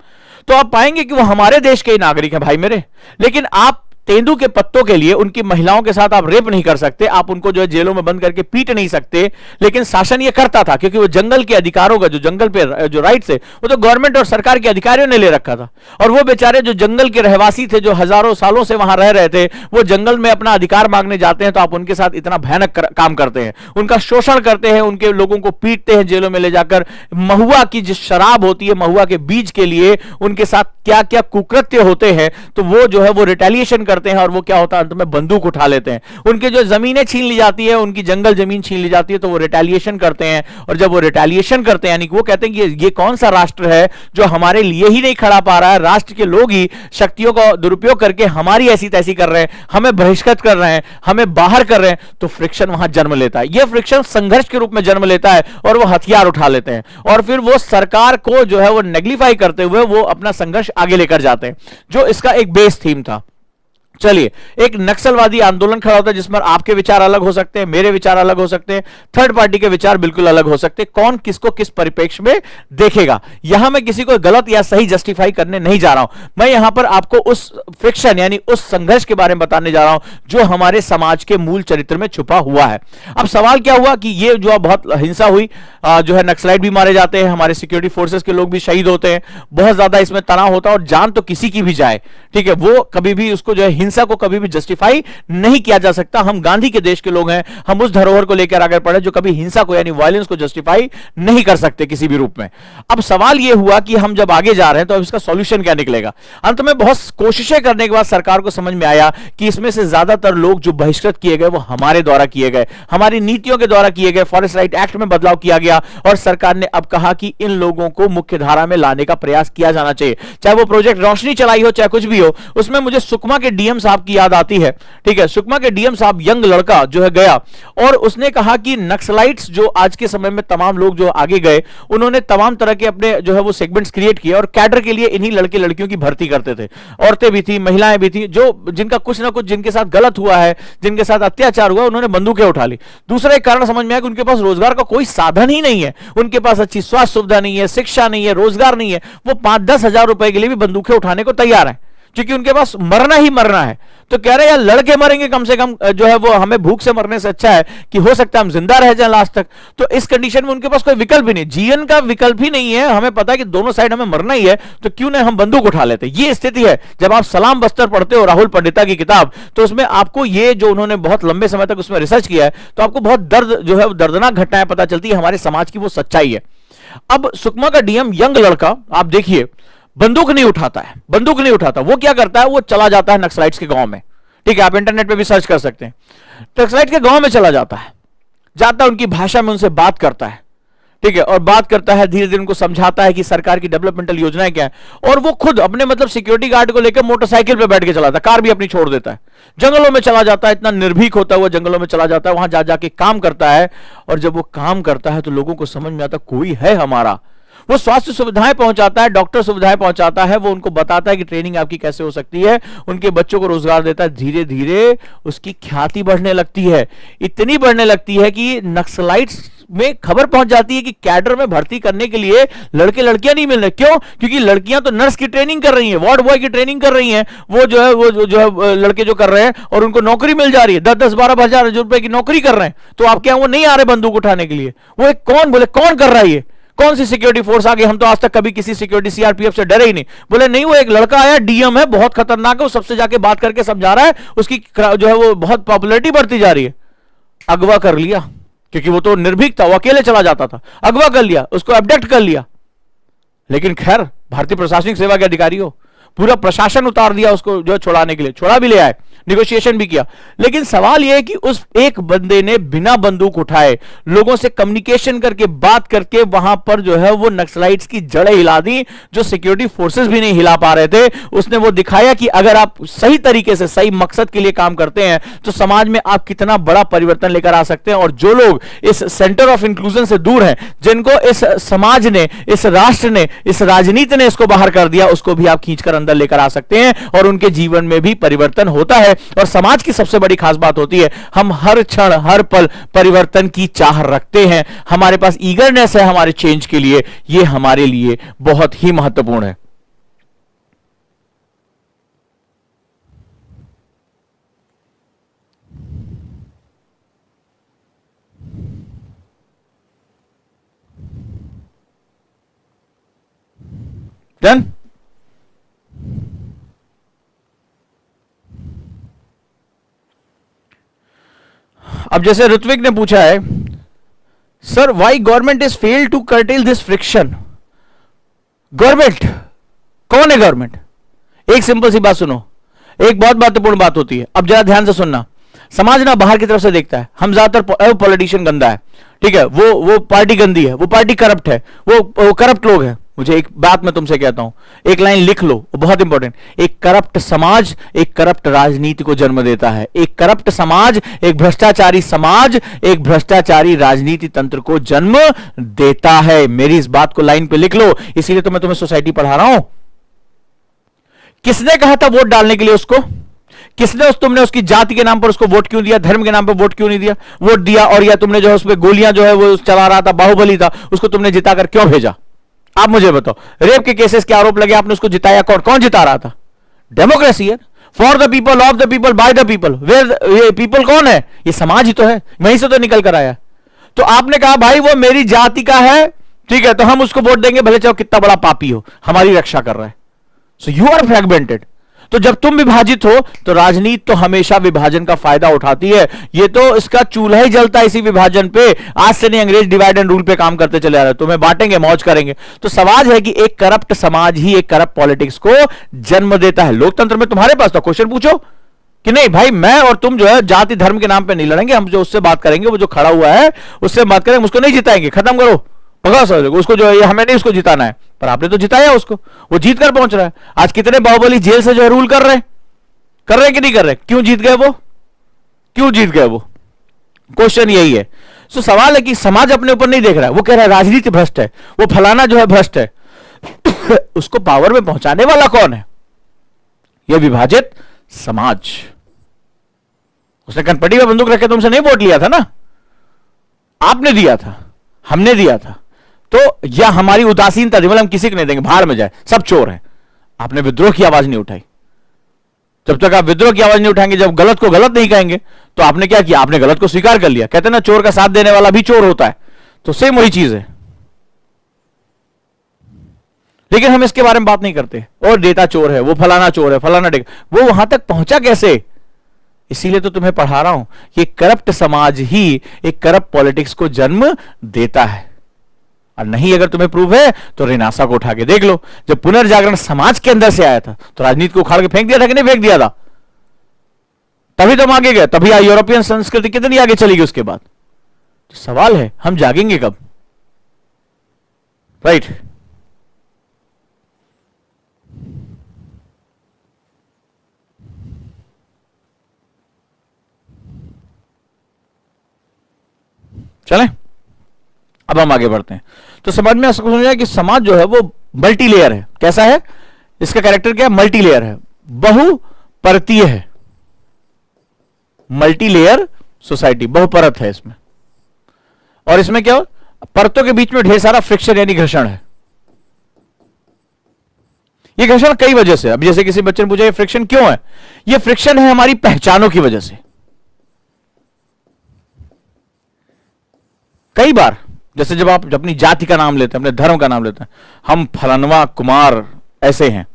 तो आप पाएंगे कि वो हमारे देश के ही नागरिक हैं भाई मेरे। लेकिन आप तेंदू के पत्तों के लिए उनकी महिलाओं के साथ आप रेप नहीं कर सकते, आप उनको जो है जेलों में बंद करके पीट नहीं सकते। लेकिन शासन ये करता था क्योंकि वो जंगल के अधिकारों का, जो जंगल पे जो राइट्स है, वो तो गवर्नमेंट और सरकार के अधिकारियों ने ले रखा था। और वो बेचारे जो जंगल के रहवासी थे, जो हजारों सालों से वहां रह रहे थे, वो जंगल में अपना अधिकार मांगने जाते हैं तो आप उनके साथ इतना भयानक काम करते हैं, उनका शोषण करते हैं, उनके लोगों को पीटते हैं जेलों में ले जाकर। महुआ की जो शराब होती है, महुआ के बीज के लिए उनके साथ क्या क्या कुकृत्य होते हैं, तो वो जो है वो रिटेलिएशन करते हैं, और वो क्या होता है, अंत में बंदूक उठा लेते हैं। उनके जो जमीनें छीन ली जाती है, उनकी जंगल जमीन छीन ली जाती है, तो वो रिटेलिएशन करते हैं। और जब वो रिटेलिएशन करते हैं, यानी कि वो कहते हैं कि ये कौन सा राष्ट्र है जो हमारे लिए ही नहीं खड़ा पा रहा है, राष्ट्र के लोग ही शक्तियों का दुरुपयोग करके हमारी ऐसी तैसी कर रहे हैं, हमें बहिष्कृत कर रहे हैं, हमें बाहर कर रहे हैं, तो फ्रिक्शन वहां जन्म लेता है। यह फ्रिक्शन संघर्ष के रूप में जन्म लेता है और वो हथियार उठा लेते हैं, और फिर वो सरकार को जो है वो नेग्लिफाई करते हुए वो अपना संघर्ष आगे लेकर जाते हैं, जो इसका एक बेस थीम था। चलिए, एक नक्सलवादी आंदोलन खड़ा होता है जिसमें आपके विचार अलग हो सकते हैं, मेरे विचार अलग हो सकते हैं, थर्ड पार्टी के विचार बिल्कुल अलग हो सकते हैं। कौन किसको किस परिप्रेक्ष्य में देखेगा, यहां मैं किसी को गलत या सही जस्टिफाई करने नहीं जा रहा हूं। मैं यहां पर आपको उस फ्रिक्शन यानी उस संघर्ष के बारे में बताने जा रहा हूं जो हमारे समाज के मूल चरित्र में छुपा हुआ है। अब सवाल क्या हुआ कि ये जो बहुत हिंसा हुई, जो है नक्सलाइट भी मारे जाते हैं, हमारे सिक्योरिटी फोर्सेस के लोग भी शहीद होते हैं, बहुत ज्यादा इसमें तनाव होता है, और जान तो किसी की भी जाए, ठीक है, वो कभी भी उसको जो है हिंसा को कभी भी जस्टिफाई नहीं किया जा सकता। हम गांधी के देश के लोग हैं, हम उस धरोहर को लेकर आगे बढ़े जो कभी हिंसा को यानी वायलेंस को जस्टिफाई नहीं कर सकते किसी भी रूप में। अब सवाल यह हुआ कि हम जब आगे जा रहे हैं तो अब इसका सॉल्यूशन क्या निकलेगा। अंत में बहुत कोशिशें करने के बाद सरकार को समझ में आया कि इसमें से ज्यादातर लोग जो बहिष्कृत किए गए वो हमारे द्वारा किए गए, हमारी नीतियों के द्वारा किए गए। फॉरेस्ट राइट एक्ट में बदलाव किया गया और सरकार ने अब कहा कि इन लोगों को मुख्य धारा में लाने का प्रयास किया जाना चाहिए। चाहे वो प्रोजेक्ट रोशनी चलाई हो, चाहे कुछ भी हो, उसमें मुझे सुकमा के डीएम डीएम साहब की याद आती है। ठीक है, सुकमा के डीएम साहब यंग लड़का जो है गया और उसने कहा कि नक्सलाइट्स जो आज के समय में तमाम लोग जो आगे गए, उन्होंने तमाम तरह के अपने जो है वो सेगमेंट्स क्रिएट किए और कैडर के लिए इन्हीं लड़के लड़कियों की भर्ती करते थे। औरतें भी थी, महिलाएं भी थी, जो जिनका कुछ ना कुछ जिनके साथ गलत हुआ है, जिनके साथ अत्याचार हुआ, उन्होंने बंदूकें उठा ली। दूसरा एक कारण समझ में आया कि उनके पास रोजगार का कोई साधन ही नहीं है, उनके पास अच्छी स्वास्थ्य सुविधा नहीं है, शिक्षा नहीं है, रोजगार नहीं है, वो 5-10 हजार रुपए के लिए भी बंदूकें उठाने को तैयार है, क्योंकि उनके पास मरना ही मरना है। तो कह रहे हैं यार लड़के मरेंगे कम से कम, जो है वो हमें भूख से मरने से अच्छा है कि हो सकता है हम जिंदा रह जाएं लास्ट तक। तो इस कंडीशन में उनके पास कोई विकल्प ही नहीं, जीवन का विकल्प ही नहीं है, हमें पता है कि दोनों साइड हमें मरना ही है, तो क्यों नहीं हम बंदूक उठा लेते। ये स्थिति है। जब आप सलाम बस्तर पढ़ते हो राहुल पंडिता की किताब, तो उसमें आपको ये जो उन्होंने बहुत लंबे समय तक उसमें रिसर्च किया है, तो आपको बहुत दर्द जो है दर्दनाक घटनाएं पता चलती है, हमारे समाज की वो सच्चाई है। अब सुकमा का डीएम यंग लड़का, आप देखिए, बंदूक नहीं उठाता है, बंदूक नहीं उठाता, वो क्या करता है, वो चला जाता है नक्सलाइट्स के गांव में। ठीक है, आप इंटरनेट पे भी सर्च कर सकते हैं। नक्सलाइट के गांव में चला जाता है, जाता है, उनकी भाषा में उनसे बात करता है। ठीक है, और बात करता है, धीरे धीरे उनको समझाता है कि सरकार की डेवलपमेंटल योजनाएं क्या है, और वो खुद अपने मतलब सिक्योरिटी गार्ड को लेकर मोटरसाइकिल पे बैठ के चलाता है, कार भी अपनी छोड़ देता है, जंगलों में चला जाता है, इतना निर्भीक होता है वो, जंगलों में चला जाता है, वहां जा जाके काम करता है। और जब वो काम करता है तो लोगों को समझ में आता कोई है हमारा, वो स्वास्थ्य सुविधाएं पहुंचाता है, डॉक्टर सुविधाएं पहुंचाता है, वो उनको बताता है कि ट्रेनिंग आपकी कैसे हो सकती है, उनके बच्चों को रोजगार देता है। धीरे धीरे उसकी ख्याति बढ़ने लगती है, इतनी बढ़ने लगती है कि नक्सलाइट्स में खबर पहुंच जाती है कि कैडर में भर्ती करने के लिए लड़के लड़कियां नहीं मिल रहे। क्यों? क्योंकि लड़कियां तो नर्स की ट्रेनिंग कर रही हैं, वार्ड बॉय की ट्रेनिंग कर रही हैं, वो जो है लड़के जो कर रहे हैं, और उनको नौकरी मिल जा रही है, 10-10, 12 हजार रुपए की नौकरी कर रहे हैं। तो आप क्या वो नहीं आ रहे बंदूक उठाने के लिए? वो एक कौन बोले कौन कर रहा है ये? कौन सी सिक्योरिटी फोर्स आ गई? हम तो आज तक कभी किसी सिक्योरिटी सीआरपीएफ से डरे ही नहीं। बोले नहीं, वो एक लड़का आया, डीएम है, बहुत खतरनाक है, वो सबसे जाके बात करके समझा रहा है, उसकी जो है वो बहुत पॉपुलैरिटी बढ़ती जा रही है। अगवा कर लिया, क्योंकि वो तो निर्भीक था, वो अकेले चला जाता था, अगवा कर लिया, उसको अबडक्ट कर लिया। लेकिन खैर, भारतीय प्रशासनिक सेवा के अधिकारी हो, पूरा प्रशासन उतार दिया उसको जो छुड़ाने के लिए, छुड़ा भी ले आए, निगोशिएशन भी किया। लेकिन सवाल यह है कि उस एक बंदे ने बिना बंदूक उठाए लोगों से कम्युनिकेशन करके, बात करके, वहां पर जो है वो नक्सलाइट्स की जड़ें हिला दी, जो सिक्योरिटी फोर्सेस भी नहीं हिला पा रहे थे। उसने वो दिखाया कि अगर आप सही तरीके से सही मकसद के लिए काम करते हैं तो समाज में आप कितना बड़ा परिवर्तन लेकर आ सकते हैं। और जो लोग इस सेंटर ऑफ इंक्लूजन से दूर हैं, जिनको इस समाज ने, इस राष्ट्र ने, इस राजनीति ने इसको बाहर कर दिया, उसको भी आप खींचकर अंदर लेकर आ सकते हैं और उनके जीवन में भी परिवर्तन होता है। और समाज की सबसे बड़ी खास बात होती है, हम हर क्षण हर पल परिवर्तन की चाह रखते हैं, हमारे पास ईगरनेस है हमारे चेंज के लिए। यह हमारे लिए बहुत ही महत्वपूर्ण है। डन? अब जैसे ऋत्विक ने पूछा है, sir why government is fail to curtail this friction. Government कौन है? गवर्नमेंट, एक सिंपल सी बात सुनो, एक बहुत महत्वपूर्ण बात होती है, अब जरा ध्यान से सुनना। समाज ना बाहर की तरफ से देखता है, हम ज्यादातर पॉलिटिशियन गंदा है, ठीक है, वो पार्टी गंदी है, वो पार्टी करप्ट है, वो करप्ट लोग हैं। मुझे एक बात मैं तुमसे कहता हूं, एक लाइन लिख लो, वो बहुत इंपॉर्टेंट। एक करप्ट समाज एक करप्ट राजनीति को जन्म देता है। एक करप्ट समाज, एक भ्रष्टाचारी समाज, एक भ्रष्टाचारी राजनीति तंत्र को जन्म देता है। मेरी इस बात को लाइन पे लिख लो, इसीलिए तो मैं तुम्हें सोसाइटी पढ़ा रहा हूं। किसने कहा था वोट डालने के लिए उसको? किसने तुमने उसकी जाति के नाम पर उसको वोट क्यों दिया? धर्म के नाम पर वोट क्यों नहीं दिया? वोट दिया, और या तुमने जो है उस पर गोलियां जो है वो चला रहा था, बाहुबली था, उसको तुमने जिताकर क्यों भेजा? आप मुझे बताओ। रेप के केसेस के आरोप लगे, आपने उसको जिताया, कौन कौन जिता रहा था? डेमोक्रेसी है, for the people, of the people, by the people. Where people कौन है? ये समाज ही तो है, वहीं से तो निकल कर आया। तो आपने कहा भाई वो मेरी जाति का है, ठीक है, तो हम उसको वोट देंगे, भले चाहे कितना बड़ा पापी हो, हमारी रक्षा कर रहा है। So you are fragmented. तो जब तुम विभाजित हो तो राजनीति तो हमेशा विभाजन का फायदा उठाती है। ये तो इसका चूल्हा ही जलता है इसी विभाजन पे। आज से नहीं, अंग्रेज डिवाइड एंड रूल पे काम करते चले आ रहे, तुम्हें बांटेंगे, मौज करेंगे। तो सवाल है कि एक करप्ट समाज ही एक करप्ट पॉलिटिक्स को जन्म देता है। लोकतंत्र में तुम्हारे पास तो क्वेश्चन पूछो कि नहीं भाई, मैं और तुम जो है जाति धर्म के नाम पे नहीं लड़ेंगे, हम जो उससे बात करेंगे, वो जो खड़ा हुआ है उससे बात करेंगे, उसको नहीं जिताएंगे, खत्म करो, भगा सर उसको, जो है हमें नहीं उसको जिताना है। पर आपने तो जिताया उसको, वो जीत कर पहुंच रहा है। आज कितने बाहुबली जेल से जो है रूल कर रहे हैं, कर रहे कि नहीं कर रहे? क्यों जीत गए वो? क्यों जीत गए वो? क्वेश्चन यही है। सो सवाल है कि समाज अपने ऊपर नहीं देख रहा है, वो कह रहा है राजनीति भ्रष्ट है, वो फलाना जो है भ्रष्ट है। उसको पावर में पहुंचाने वाला कौन है? यह विभाजित समाज। उसने कनपटी में बंदूक रखे तुमसे नहीं वोट लिया था ना, आपने दिया था, हमने दिया था। तो यह हमारी उदासीनता थी, मतलब हम किसी को नहीं देंगे, भाड़ में जाए, सब चोर हैं। आपने विद्रोह की आवाज नहीं उठाई। जब तक आप विद्रोह की आवाज नहीं उठाएंगे, जब गलत को गलत नहीं कहेंगे, तो आपने क्या किया? आपने गलत को स्वीकार कर लिया। कहते हैं ना, चोर का साथ देने वाला भी चोर होता है। तो सेम वही चीज है, लेकिन हम इसके बारे में बात नहीं करते। और नेता चोर है, वो फलाना चोर है, फलाना डेग, वो वहां तक पहुंचा कैसे? इसीलिए तो तुम्हें पढ़ा रहा हूं, ये करप्ट समाज ही एक करप्ट पॉलिटिक्स को जन्म देता है। और नहीं अगर तुम्हें प्रूव है तो रेनासा को उठा के देख लो। जब पुनर्जागरण समाज के अंदर से आया था तो राजनीति को उखाड़ के फेंक दिया था कि नहीं फेंक दिया था? तभी तो हम आगे गए, तभी यूरोपियन संस्कृति कितनी आगे चली गई उसके बाद। तो सवाल है, हम जागेंगे कब? राइट। चलें, अब हम आगे बढ़ते हैं। तो समझ में समझ कि समाज जो है वो मल्टी लेयर है। कैसा है? इसका कैरेक्टर क्या है? मल्टी लेयर है, बहुपरतीय है। मल्टी लेयर सोसाइटी, बहुपरत है इसमें। और इसमें क्या हो? परतों के बीच में ढेर सारा फ्रिक्शन यानी घर्षण है। ये घर्षण कई वजह से। अब जैसे किसी बच्चे ने पूछा ये फ्रिक्शन क्यों है? ये फ्रिक्शन है हमारी पहचानों की वजह से। कई बार जैसे जब आप अपनी जाति का नाम लेते हैं, अपने धर्म का नाम लेते हैं, हम फलानवा कुमार ऐसे हैं,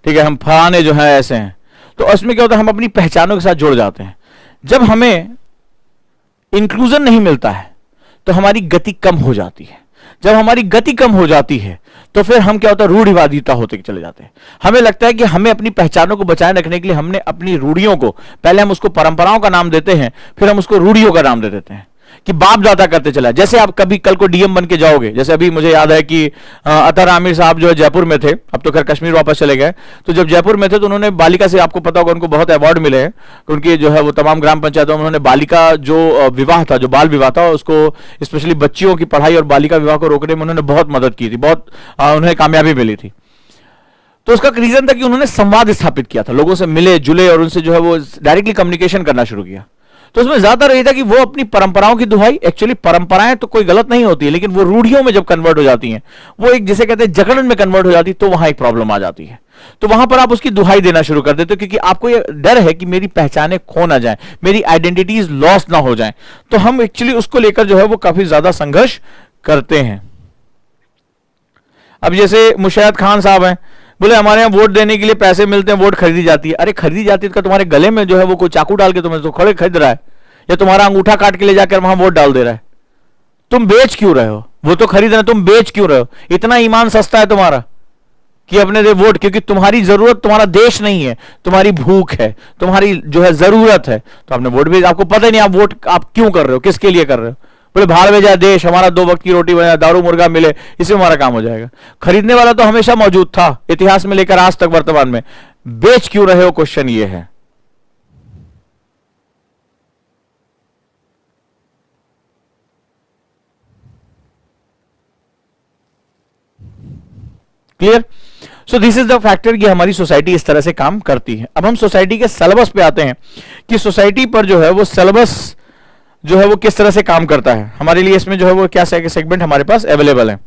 ठीक है, हम फलाने जो है ऐसे हैं, तो उसमें क्या होता है? हम अपनी पहचानों के साथ जुड़ जाते हैं। जब हमें इंक्लूजन नहीं मिलता है तो हमारी गति कम हो जाती है। जब हमारी गति कम हो जाती है तो फिर हम क्या होता है? रूढ़िवादिता होते चले जाते हैं। हमें लगता है कि हमें अपनी पहचानों को बचाए रखने के लिए हमने अपनी रूढ़ियों को, पहले हम उसको परंपराओं का नाम देते हैं, फिर हम उसको रूढ़ियों का नाम दे देते हैं कि बाप दादा करते चला। जैसे आप कभी कल को डीएम बन के जाओगे, जैसे अभी मुझे याद है कि अतर आमिर साहब जो है जयपुर में थे, अब तो खैर कश्मीर वापस चले गए। तो जब जयपुर में थे तो उन्होंने बालिका से, आपको पता होगा, उनको बहुत अवार्ड मिले हैं। उनकी जो है वो तमाम ग्राम पंचायतों में उन्होंने बालिका जो विवाह था, जो बाल विवाह था, उसको स्पेशली बच्चियों की पढ़ाई और बालिका विवाह को रोकने में उन्होंने बहुत मदद की थी, बहुत उन्हें कामयाबी मिली थी। तो उसका रीजन था कि उन्होंने संवाद स्थापित किया था, लोगों से मिले जुले और उनसे जो है वो डायरेक्टली कम्युनिकेशन करना शुरू किया। तो उसमें ज्यादातर यही था कि वो अपनी परंपराओं की दुहाई, एक्चुअली परंपराएं तो कोई गलत नहीं होती है, लेकिन वो रूढ़ियों में जब कन्वर्ट हो जाती हैं, वो एक जिसे कहते हैं जकड़न में कन्वर्ट हो जाती है, तो वहां एक प्रॉब्लम आ जाती है। तो वहां पर आप उसकी दुहाई देना शुरू कर देते हो, क्योंकि आपको ये डर है कि मेरी पहचाने खो ना जाए, मेरी आइडेंटिटीज लॉस ना हो जाए। तो हम एक्चुअली उसको लेकर जो है वो काफी ज्यादा संघर्ष करते हैं। अब जैसे मुशर्रफ खान साहब हैं, बोले हमारे यहाँ वोट देने के लिए पैसे मिलते हैं, वोट खरीदी जाती है। अरे खरीदी जाती है तो तुम्हारे गले में जो है वो कोई चाकू डाल के तुम्हें तो खड़े खरीद रहा है, या तुम्हारा अंगूठा काट के ले जाकर वहां वोट डाल दे रहा है। तुम बेच क्यों रहे हो? वो तो खरीद रहे, तुम बेच क्यों रहे हो? इतना ईमान सस्ता है तुम्हारा कि अपने दे वोट, क्योंकि तुम्हारी जरूरत तुम्हारा देश नहीं है, तुम्हारी भूख है, तुम्हारी जो है जरूरत है, तो आपने वोट भेज। आपको पता ही नहीं आप वोट आप क्यों कर रहे हो, किसके लिए कर रहे हो। बोले भाड़ में जाए देश, हमारा 2 वक्त की रोटी बने, दारू मुर्गा मिले, इसमें हमारा काम हो जाएगा। खरीदने वाला तो हमेशा मौजूद था, इतिहास में लेकर आज तक वर्तमान में। बेच क्यों रहे हो, क्वेश्चन ये है। Clear? So this is the factor कि हमारी सोसाइटी इस तरह से काम करती है। अब हम सोसाइटी के सिलेबस पे आते हैं कि सोसाइटी पर जो है वो सिलेबस जो है वो किस तरह से काम करता है। हमारे लिए इसमें जो है वो क्या सेगमेंट हमारे पास अवेलेबल है।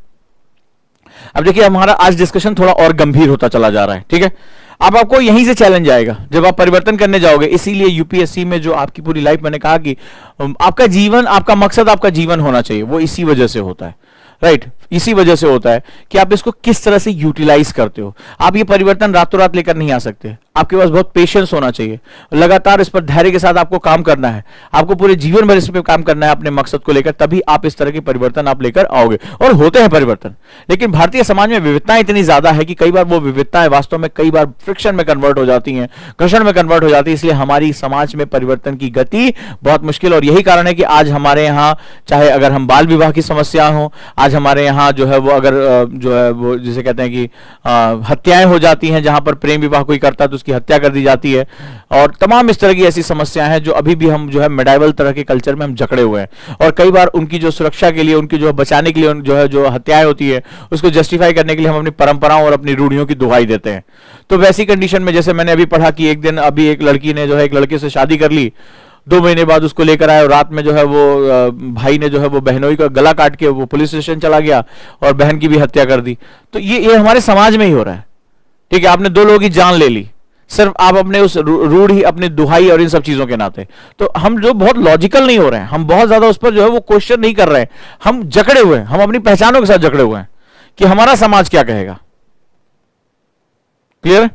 अब देखिए हमारा आज डिस्कशन थोड़ा और गंभीर होता चला जा रहा है, ठीक है। अब आपको यहीं से चैलेंज आएगा जब आप परिवर्तन करने जाओगे। इसीलिए यूपीएससी में जो आपकी पूरी लाइफ, मैंने कहा कि आपका जीवन, आपका मकसद आपका जीवन होना चाहिए, वो इसी वजह से होता है, राइट। इसी वजह से होता है कि आप इसको किस तरह से यूटिलाइज करते हो। आप ये परिवर्तन रातों रात लेकर नहीं आ सकते, आपके पास बहुत पेशेंस होना चाहिए, लगातार इस पर धैर्य के साथ आपको काम करना है, आपको पूरे जीवन भर इस पर काम करना है अपने मकसद को लेकर, तभी आप इस तरह के परिवर्तन आप लेकर आओगे। और होते हैं परिवर्तन, लेकिन भारतीय समाज में विविधताएं इतनी ज्यादा है कि कई बार वो विविधताएं वास्तव में कई बार फ्रिक्शन में कन्वर्ट हो जाती हैं, घर्षण में कन्वर्ट हो जाती है। इसलिए हमारी समाज में परिवर्तन की गति बहुत मुश्किल, और यही कारण है कि आज हमारे यहाँ, चाहे अगर हम बाल विवाह की समस्या हो, आज हमारे यहाँ जो है वो अगर जो है वो जिसे कहते हैं कि हत्याएं हो जाती हैं, जहां पर प्रेम विवाह कोई करता है तो उसकी हत्या कर दी जाती है, और तमाम इस तरह की ऐसी समस्याएं हैं जो अभी भी हम जो है मेडाइवल तरह के कल्चर में हम जकड़े हुए हैं। और कई बार उनकी जो सुरक्षा के लिए, उनकी जो बचाने के लिए जो है जो हत्याएं होती है उसको जस्टिफाई करने के लिए हम अपनी परंपराओं और अपनी रूढ़ियों की दुहाई देते हैं। तो वैसी कंडीशन में जैसे मैंने अभी पढ़ा कि एक दिन अभी एक लड़की ने जो है एक लड़के से शादी कर ली, 2 महीने बाद उसको लेकर आए और रात में जो है वो भाई ने जो है वो बहनोई का गला काट के वो पुलिस स्टेशन चला गया और बहन की भी हत्या कर दी। तो ये हमारे समाज में ही हो रहा है। ठीक है, आपने 2 लोगों की जान ले ली सिर्फ आप अपने उस रूढ़ी, अपनी दुहाई और इन सब चीजों के नाते। तो हम जो बहुत लॉजिकल नहीं हो रहे हैं, हम बहुत ज्यादा उस पर जो है वो क्वेश्चन नहीं कर रहे हैं, हम जकड़े हुए हैं, हम अपनी पहचानों के साथ जकड़े हुए हैं कि हमारा समाज क्या कहेगा। क्लियर है?